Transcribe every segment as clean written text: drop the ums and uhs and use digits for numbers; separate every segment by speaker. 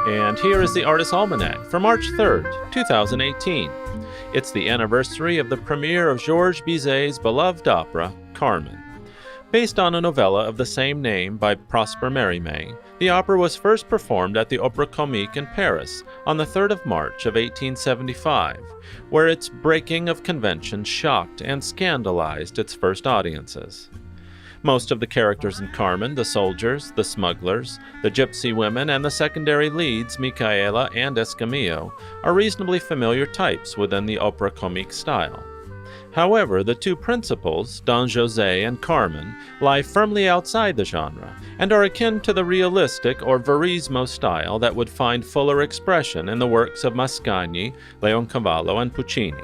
Speaker 1: And here is the Artist's Almanac for March 3rd, 2018. It's the anniversary of the premiere of Georges Bizet's beloved opera, Carmen. Based on a novella of the same name by Prosper Mérimée, the opera was first performed at the Opéra Comique in Paris on the 3rd of March of 1875, where its breaking of convention shocked and scandalized its first audiences. Most of the characters in Carmen, the soldiers, the smugglers, the gypsy women, and the secondary leads, Micaela and Escamillo, are reasonably familiar types within the opera comique style. However, the two principals, Don José and Carmen, lie firmly outside the genre and are akin to the realistic or verismo style that would find fuller expression in the works of Mascagni, Leoncavallo, and Puccini.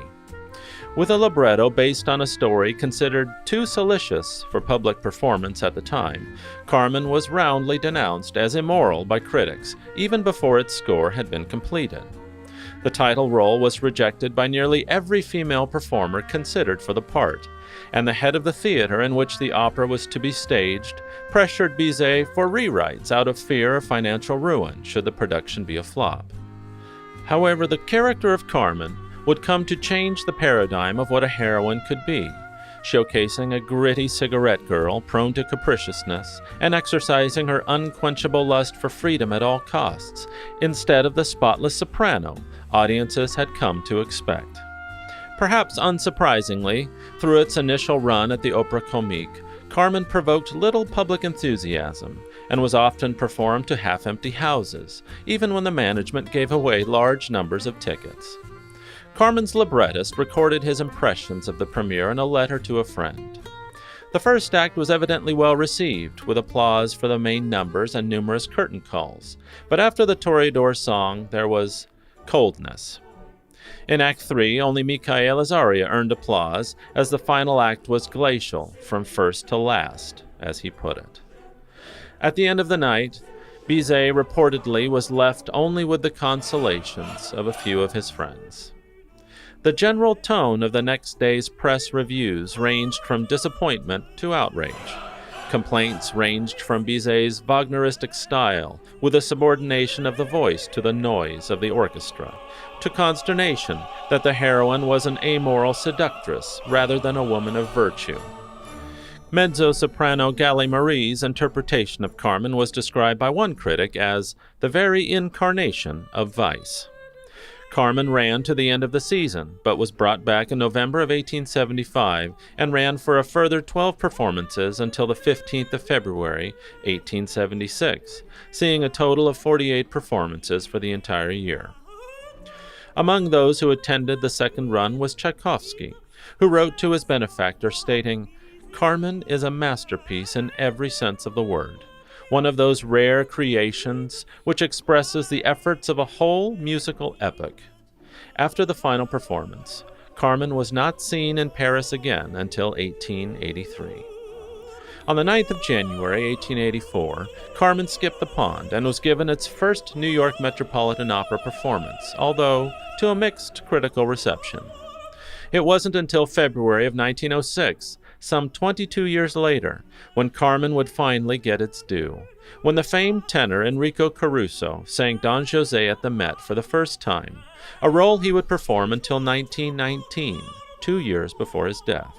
Speaker 1: With a libretto based on a story considered too salacious for public performance at the time, Carmen was roundly denounced as immoral by critics even before its score had been completed. The title role was rejected by nearly every female performer considered for the part, and the head of the theater in which the opera was to be staged pressured Bizet for rewrites out of fear of financial ruin should the production be a flop. However, the character of Carmen would come to change the paradigm of what a heroine could be, showcasing a gritty cigarette girl prone to capriciousness and exercising her unquenchable lust for freedom at all costs, instead of the spotless soprano audiences had come to expect. Perhaps unsurprisingly, through its initial run at the Opéra Comique, Carmen provoked little public enthusiasm and was often performed to half-empty houses, even when the management gave away large numbers of tickets. Carmen's librettist recorded his impressions of the premiere in a letter to a friend. The first act was evidently well received, with applause for the main numbers and numerous curtain calls, but after the Toreador song, there was coldness. In Act 3, only Micaela's aria earned applause, as the final act was glacial, from first to last, as he put it. At the end of the night, Bizet reportedly was left only with the consolations of a few of his friends. The general tone of the next day's press reviews ranged from disappointment to outrage. Complaints ranged from Bizet's Wagneristic style, with a subordination of the voice to the noise of the orchestra, to consternation that the heroine was an amoral seductress rather than a woman of virtue. Mezzo-soprano Galli Marie's interpretation of Carmen was described by one critic as the very incarnation of vice. Carmen ran to the end of the season, but was brought back in November of 1875 and ran for a further 12 performances until the 15th of February, 1876, seeing a total of 48 performances for the entire year. Among those who attended the second run was Tchaikovsky, who wrote to his benefactor stating, "Carmen is a masterpiece in every sense of the word. One of those rare creations which expresses the efforts of a whole musical epoch." After the final performance, Carmen was not seen in Paris again until 1883. On the 9th of January, 1884, Carmen skipped the pond and was given its first New York Metropolitan Opera performance, although to a mixed critical reception. It wasn't until February of 1906, some 22 years later, when Carmen would finally get its due, when the famed tenor Enrico Caruso sang Don José at the Met for the first time, a role he would perform until 1919, 2 years before his death.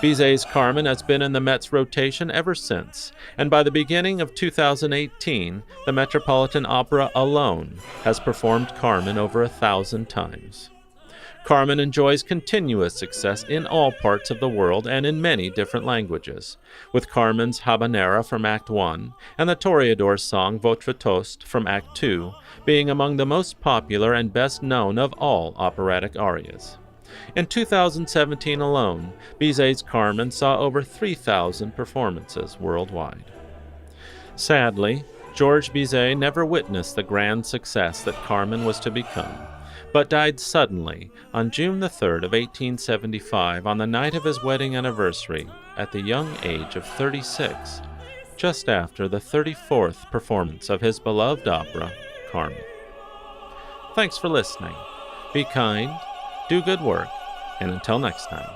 Speaker 1: Bizet's Carmen has been in the Met's rotation ever since, and by the beginning of 2018, the Metropolitan Opera alone has performed Carmen over 1,000 times. Carmen enjoys continuous success in all parts of the world and in many different languages, with Carmen's Habanera from Act 1 and the Toreador song Votre Toast from Act 2 being among the most popular and best known of all operatic arias. In 2017 alone, Bizet's Carmen saw over 3,000 performances worldwide. Sadly, Georges Bizet never witnessed the grand success that Carmen was to become, but died suddenly on June the 3rd of 1875 on the night of his wedding anniversary at the young age of 36, just after the 34th performance of his beloved opera, Carmen. Thanks for listening. Be kind, do good work, and until next time.